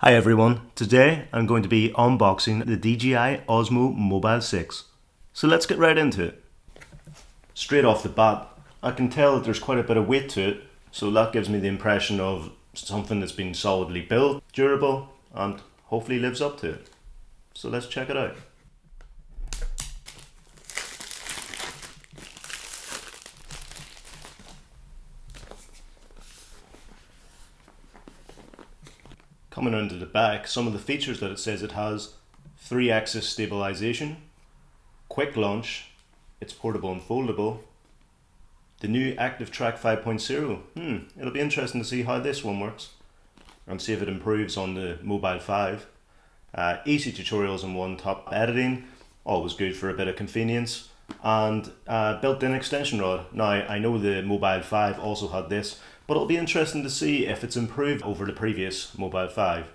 Hi everyone, today I'm going to be unboxing the DJI Osmo Mobile 6. So let's get right into it. Straight off the bat, I can tell that there's quite a bit of weight to it, so that gives me the impression of something that's been solidly built, durable, and hopefully lives up to it. So let's check it out. Coming onto the back, some of the features that it says it has: 3-axis stabilization, quick launch, it's portable and foldable, the new Active Track 5.0. It'll be interesting to see how this one works and see if it improves on the Mobile 5. Easy tutorials and one-top editing, always good for a bit of convenience, and built-in extension rod. Now I know the Mobile 5 also had this, but it'll be interesting to see if it's improved over the previous Mobile 5.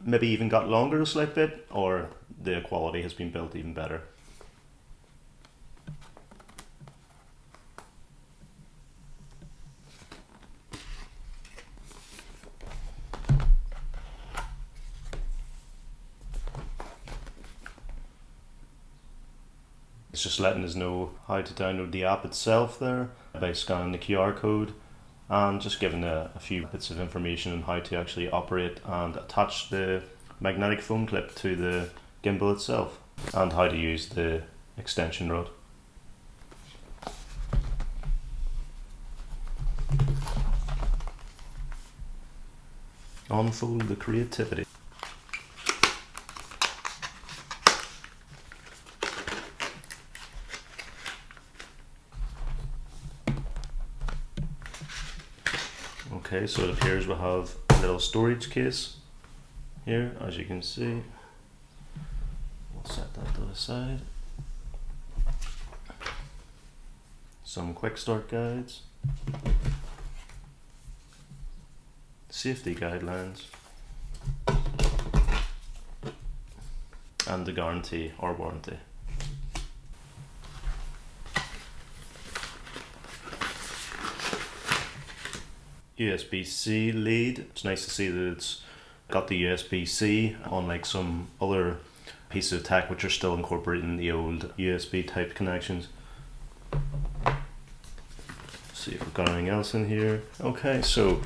Maybe even got longer a slight bit, or the quality has been built even better. It's just letting us know how to download the app itself there by scanning the QR code, and just giving a few bits of information on how to actually operate and attach the magnetic phone clip to the gimbal itself, and how to use the extension rod. Unfold the creativity. Okay, so it appears we have a little storage case here, as you can see. We'll set that to the side. Some quick start guides, safety guidelines, and the guarantee or warranty. USB-C lead. It's nice to see that it's got the USB-C, unlike some other pieces of tech which are still incorporating the old USB type connections. See if we've got anything else in here. Okay, so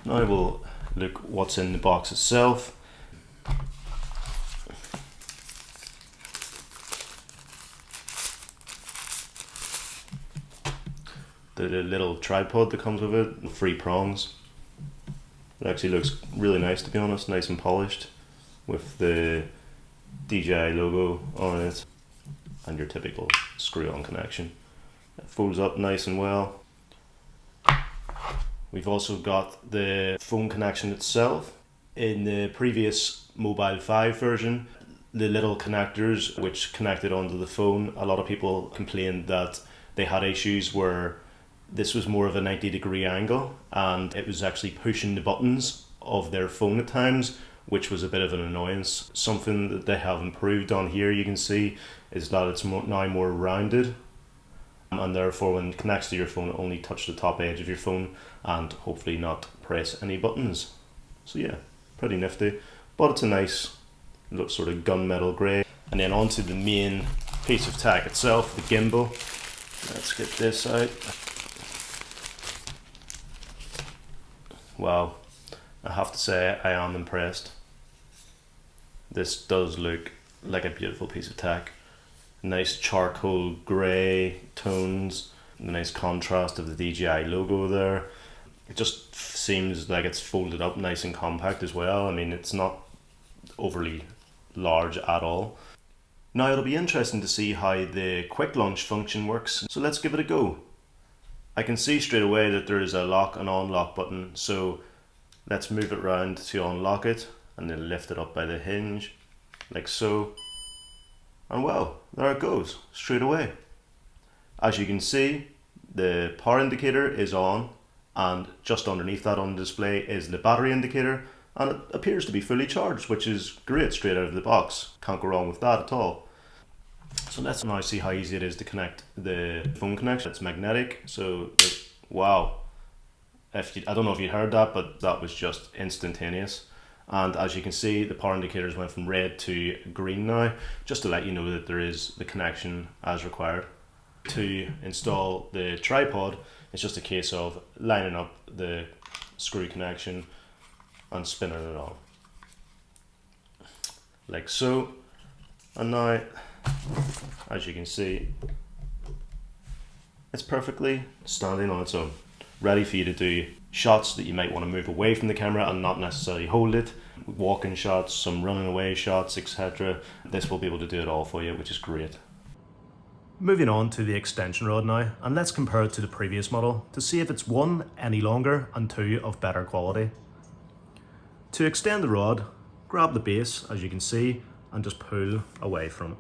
now we'll look what's in the box itself. The little tripod that comes with it, 3 prongs. It actually looks really nice, to be honest, nice and polished, with the DJI logo on it and your typical screw-on connection. It folds up nice and well. We've also got the phone connection itself. In the previous Mobile 5 version, the little connectors which connected onto the phone, a lot of people complained that they had issues where this was more of a 90-degree angle and it was actually pushing the buttons of their phone at times, which was a bit of an annoyance. Something that they have improved on here, you can see, is that it's now more rounded, and therefore when it connects to your phone, it only touch the top edge of your phone and hopefully not press any buttons. So yeah, pretty nifty, but it's a nice sort of gunmetal grey. And then onto the main piece of tech itself, the gimbal. Let's get this out. Wow, I have to say I am impressed. This does look like a beautiful piece of tech. Nice charcoal grey tones, the nice contrast of the DJI logo there. It just seems like it's folded up nice and compact as well. I mean, it's not overly large at all. Now it'll be interesting to see how the quick launch function works, so let's give it a go. I can see straight away that there is a lock and unlock button, so let's move it around to unlock it and then lift it up by the hinge, like so. And well, there it goes, straight away. As you can see, the power indicator is on, and just underneath that on the display is the battery indicator, and it appears to be fully charged, which is great straight out of the box. Can't go wrong with that at all. So let's now see how easy it is to connect the phone connection. It's magnetic, so wow. I don't know if you heard that, but that was just instantaneous. And as you can see, the power indicators went from red to green now, just to let you know that there is the connection as required. To install the tripod, it's just a case of lining up the screw connection and spinning it on, like so. And now, as you can see, it's perfectly standing on its own, ready for you to do shots that you might want to move away from the camera and not necessarily hold it, walking shots, some running away shots, etc. This will be able to do it all for you, which is great. Moving on to the extension rod now, and let's compare it to the previous model to see if it's one, any longer, and two, of better quality. To extend the rod, grab the base, as you can see, and just pull away from it.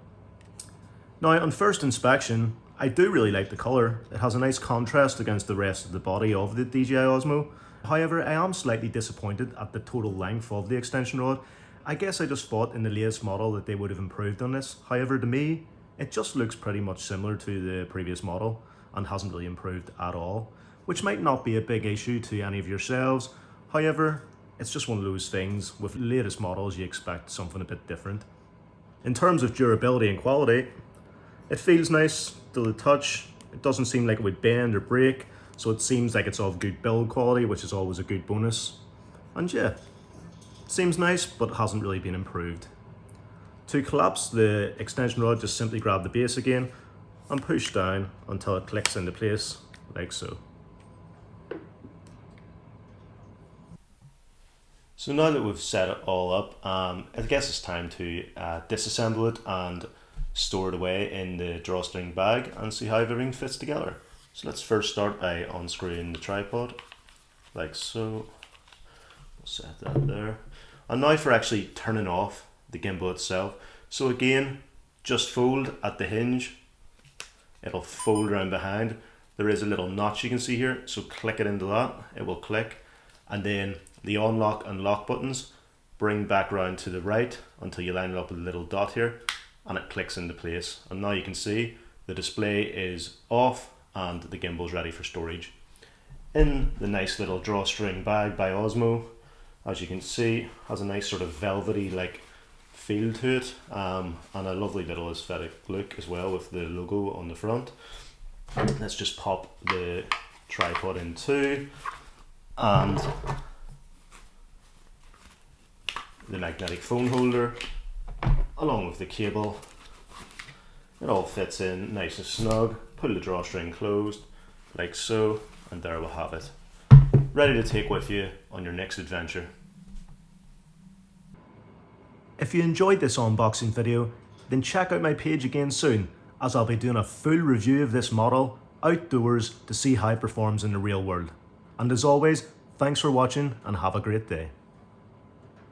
Now, on first inspection, I do really like the colour. It has a nice contrast against the rest of the body of the DJI Osmo. However, I am slightly disappointed at the total length of the extension rod. I guess I just thought in the latest model that they would have improved on this. However, to me, it just looks pretty much similar to the previous model and hasn't really improved at all, which might not be a big issue to any of yourselves. However, it's just one of those things. With latest models, you expect something a bit different. In terms of durability and quality, it feels nice to the touch. It doesn't seem like it would bend or break, so it seems like it's of good build quality, which is always a good bonus. And yeah, seems nice, but hasn't really been improved. To collapse the extension rod, just simply grab the base again and push down until it clicks into place, like so. So now that we've set it all up, I guess it's time to disassemble it and store it away in the drawstring bag and see how everything fits together. So let's first start by unscrewing the tripod, like so. We'll set that there. And now for actually turning off the gimbal itself. So again, just fold at the hinge. It'll fold around behind. There is a little notch you can see here, so click it into that, it will click. And then the unlock and lock buttons, bring back round to the right until you line it up with a little dot here, and it clicks into place. And now you can see the display is off and the gimbal is ready for storage. In the nice little drawstring bag by Osmo, as you can see, has a nice sort of velvety like feel to it, and a lovely little aesthetic look as well with the logo on the front. Let's just pop the tripod in too, and the magnetic phone holder along with the cable. It all fits in nice and snug. Pull the drawstring closed like so, and there we'll have it, ready to take with you on your next adventure. If you enjoyed this unboxing video, then check out my page again soon, as I'll be doing a full review of this model outdoors to see how it performs in the real world. And as always, thanks for watching and have a great day.